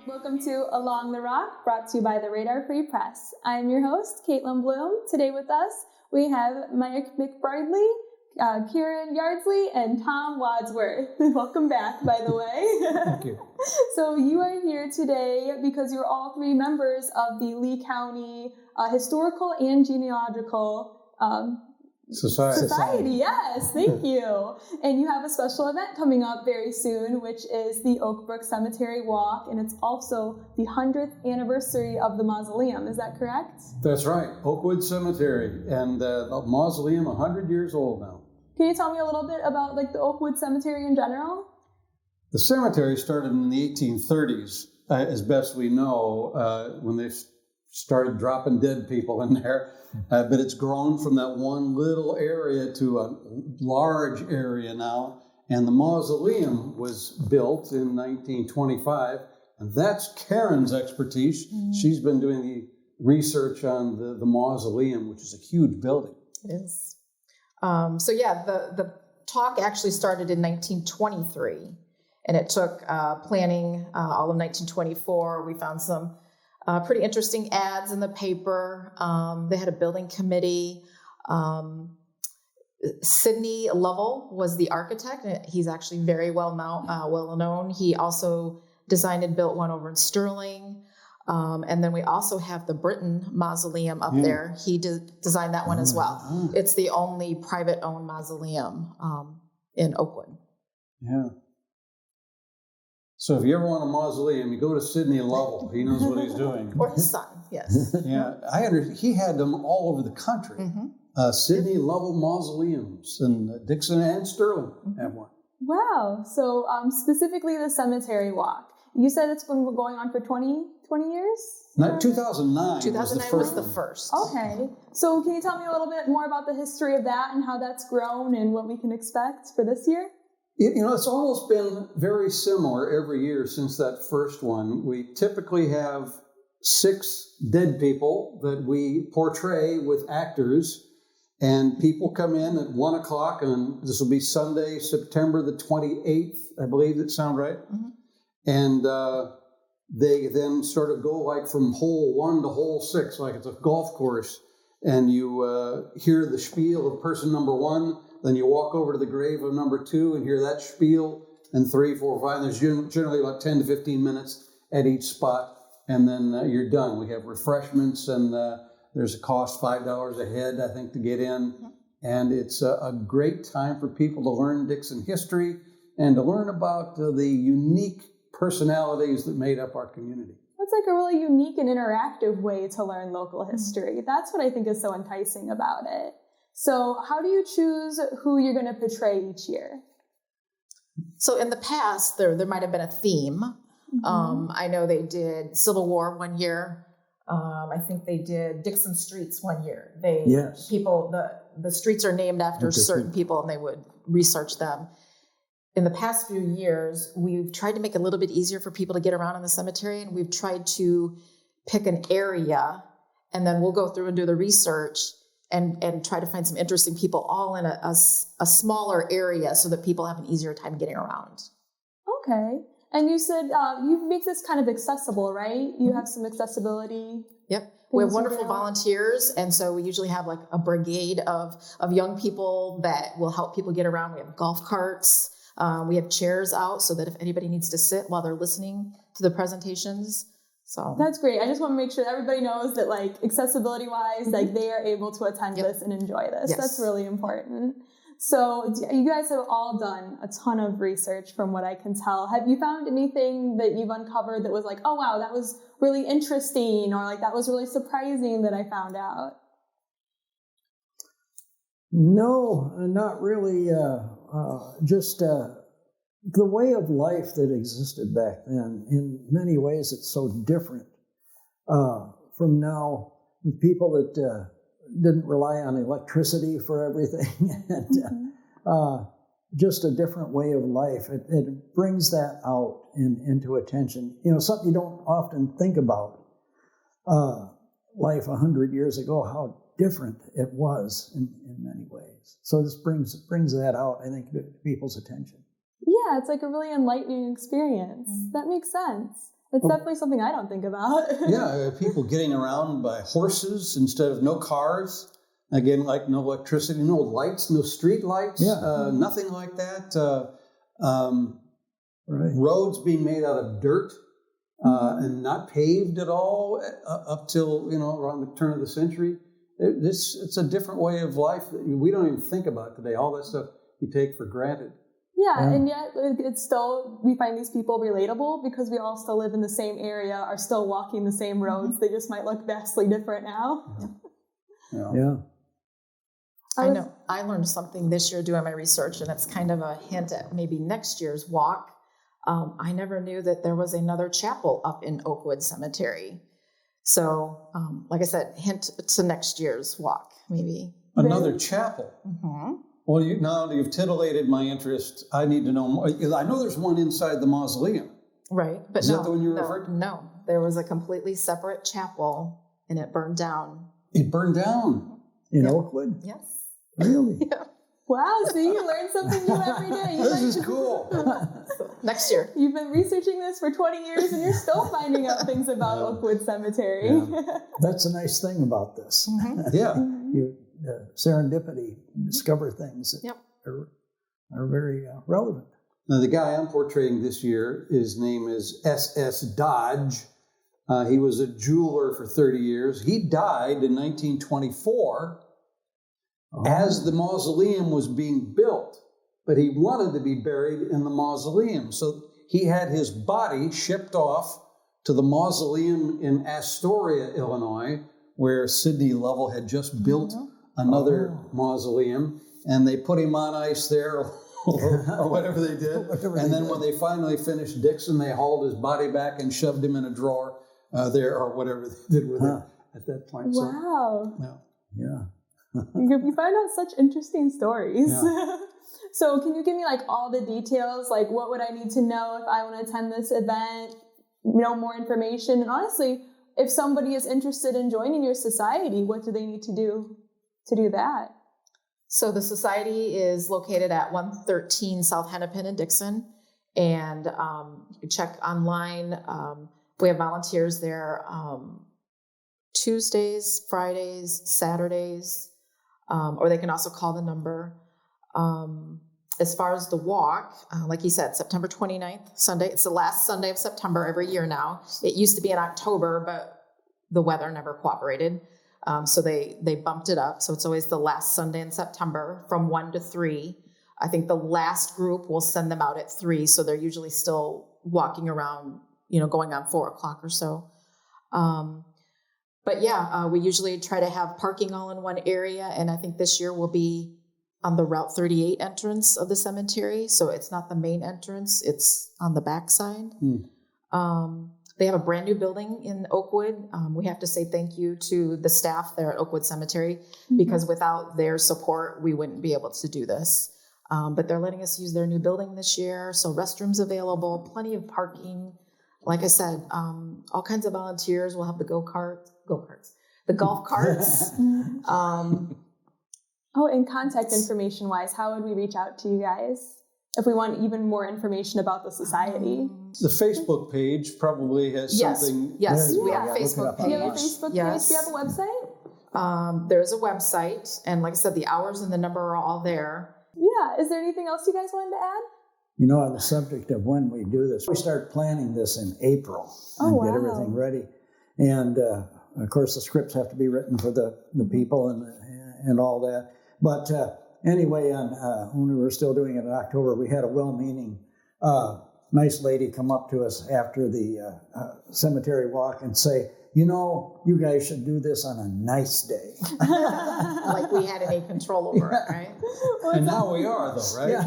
Welcome to Along the Rock, brought to you by the Radar Free Press. I'm your host, Kaitlyn Blum. Today with us, we have Mike McBride, Yardley, and Tom Wadsworth. Welcome back, by the way. Thank you. So you are here today because you're all three members of the Lee County Historical and Genealogical Society. Yes, thank you. And you have a special event coming up very soon, which is the Oakwood Cemetery Walk, and it's also the 100th anniversary of the mausoleum. Is that correct? That's right, Oakwood Cemetery, and the mausoleum 100 years old now. Can you tell me a little bit about the Oakwood Cemetery in general? The cemetery started in the 1830s, as best we know, when they started dropping dead people in there. But it's grown from that one little area to a large area now. And the mausoleum was built in 1925. And that's Karen's expertise. Mm-hmm. She's been doing the research on the mausoleum, which is a huge building. It is. The talk actually started in 1923. And it took planning all of 1924. We found some pretty interesting ads in the paper. They had a building committee. Sidney Lovell was the architect. He's actually very well known. He also designed and built one over in Sterling. And then we also have the Britton Mausoleum up there. He designed that one as well. It's the only private-owned mausoleum in Oakwood. Yeah. So if you ever want a mausoleum, you go to Sidney Lovell. He knows what he's doing. Or his son, yes. Yeah, he had them all over the country. Mm-hmm. Sidney Lovell mausoleums, and Dixon and Sterling have one. Wow. So specifically the cemetery walk. You said it's been going on for 20 years? Not 2009. 2009 was the first. Okay. So can you tell me a little bit more about the history of that and how that's grown and what we can expect for this year? It's almost been very similar every year since that first one. We typically have 6 dead people that we portray with actors, and people come in at 1 o'clock, and this will be Sunday, September the 28th, I believe that sounds right. Mm-hmm. And they then sort of go like from hole 1 to hole 6, like it's a golf course, and you hear the spiel of person number 1. Then you walk over to the grave of number 2 and hear that spiel, and 3, 4, 5. There's generally about 10 to 15 minutes at each spot, and then you're done. We have refreshments, and there's a cost $5 a head, I think, to get in. Mm-hmm. And it's a great time for people to learn Dixon history and to learn about the unique personalities that made up our community. That's like a really unique and interactive way to learn local history. That's what I think is so enticing about it. So how do you choose who you're going to portray each year? So in the past, there might have been a theme. Mm-hmm. I know they did Civil War one year. I think they did Dixon Streets one year. The streets are named after certain people, and they would research them. In the past few years, we've tried to make it a little bit easier for people to get around in the cemetery, and we've tried to pick an area, and then we'll go through and do the research and try to find some interesting people all in a smaller area so that people have an easier time getting around. Okay. And you said you make this kind of accessible, right? You have some accessibility. Yep. We have wonderful volunteers, and so we usually have like a brigade of young people that will help people get around. We have golf carts. We have chairs out so that if anybody needs to sit while they're listening to the presentations. So that's great. I just want to make sure that everybody knows that, accessibility wise, they are able to attend this and enjoy this. Yes. That's really important. So you guys have all done a ton of research from what I can tell. Have you found anything that you've uncovered that was like, oh wow, that was really interesting, or that was really surprising that I found out? No, not really. Just the way of life that existed back then. In many ways, it's so different from now, with people that didn't rely on electricity for everything, and just a different way of life. It brings that out into attention. Something you don't often think about. Life 100 years ago, how different it was in many ways. So this brings that out, I think, to people's attention. Yeah, it's like a really enlightening experience. Mm-hmm. That makes sense. It's definitely something I don't think about. Yeah, people getting around by horses instead of no cars. Again, like no electricity, no lights, no street lights, nothing like that. Roads being made out of dirt and not paved at all up till around the turn of the century. It's a different way of life that we don't even think about today. All that stuff you take for granted. Yeah, and yet it's still, we find these people relatable because we all still live in the same area, are still walking the same roads. They just might look vastly different now. Yeah. I know. I learned something this year doing my research, and it's kind of a hint at maybe next year's walk. I never knew that there was another chapel up in Oakwood Cemetery. So, like I said, hint to next year's walk, maybe. Another chapel? Mm-hmm. Well, now you've titillated my interest. I need to know more. I know there's one inside the mausoleum. Right. But Is that the one you referred to? No. There was a completely separate chapel, and it burned down. It burned down? In Oakwood? Yes. Really? Yeah. Wow, so you learn something new every day. This is cool. So, next year. You've been researching this for 20 years and you're still finding out things about Oakwood Cemetery. Yeah. That's a nice thing about this. Mm-hmm. Yeah. You serendipity, discover things that are very relevant. Now, the guy I'm portraying this year, his name is S.S. Dodge. He was a jeweler for 30 years. He died in 1924 as the mausoleum was being built, but he wanted to be buried in the mausoleum. So he had his body shipped off to the mausoleum in Astoria, Illinois, where Sidney Lovell had just built another mausoleum, and they put him on ice there or whatever they did. And then when they finally finished Dixon, they hauled his body back and shoved him in a drawer there or whatever they did with it at that point. Wow. So, Yeah. You find out such interesting stories. Yeah. So can you give me like all the details? Like what would I need to know if I want to attend this event? Know more information? And honestly, if somebody is interested in joining your society, what do they need to do that? So the society is located at 113 South Hennepin in Dixon. And you can check online. We have volunteers there Tuesdays, Fridays, Saturdays. Or they can also call the number. As far as the walk, like you said, September 29th, Sunday. It's the last Sunday of September every year now. It used to be in October, but the weather never cooperated. So they bumped it up. So it's always the last Sunday in September from 1 to 3. I think the last group will send them out at 3. So they're usually still walking around, going on 4 o'clock or so. But yeah, we usually try to have parking all in one area. And I think this year will be on the Route 38 entrance of the cemetery. So it's not the main entrance, it's on the back side. They have a brand new building in Oakwood. We have to say thank you to the staff there at Oakwood Cemetery, because without their support, we wouldn't be able to do this. But they're letting us use their new building this year. So restrooms available, plenty of parking. Like I said, all kinds of volunteers. We'll have the the golf carts. And contact information wise, how would we reach out to you guys if we want even more information about the society? the Facebook page probably has something. Yes, we have a Facebook page. Do you have a Facebook page? Do you have a website? There's a website, and like I said, the hours and the number are all there. Yeah. Is there anything else you guys wanted to add? On the subject of when we do this, we start planning this in April and get everything ready. And of course, the scripts have to be written for the people and all that. But anyway, when we were still doing it in October, we had a well-meaning, nice lady come up to us after the cemetery walk and say, you guys should do this on a nice day. Like we had any control over it, right? And now we are, though, right? Yeah.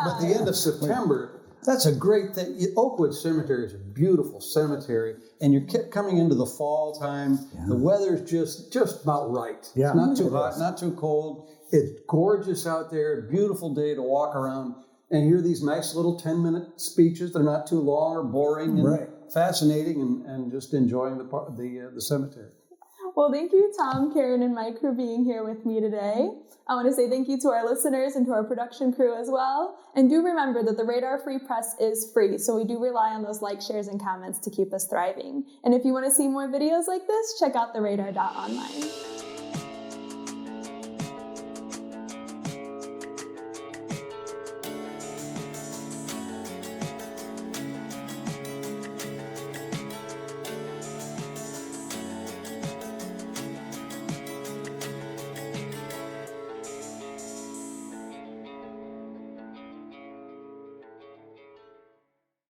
But the end of September, that's a great thing. Oakwood Cemetery is a beautiful cemetery, and you're coming into the fall time. Yeah. The weather's just about right. Yeah. It's not too hot, not too cold. It's gorgeous out there, beautiful day to walk around and hear these nice little 10-minute speeches. They're not too long or boring and fascinating, and just enjoying the cemetery. Well, thank you, Tom, Karen, and Mike for being here with me today. I want to say thank you to our listeners and to our production crew as well. And do remember that the Radar Free Press is free, so we do rely on those likes, shares, and comments to keep us thriving. And if you want to see more videos like this, check out theradar.online.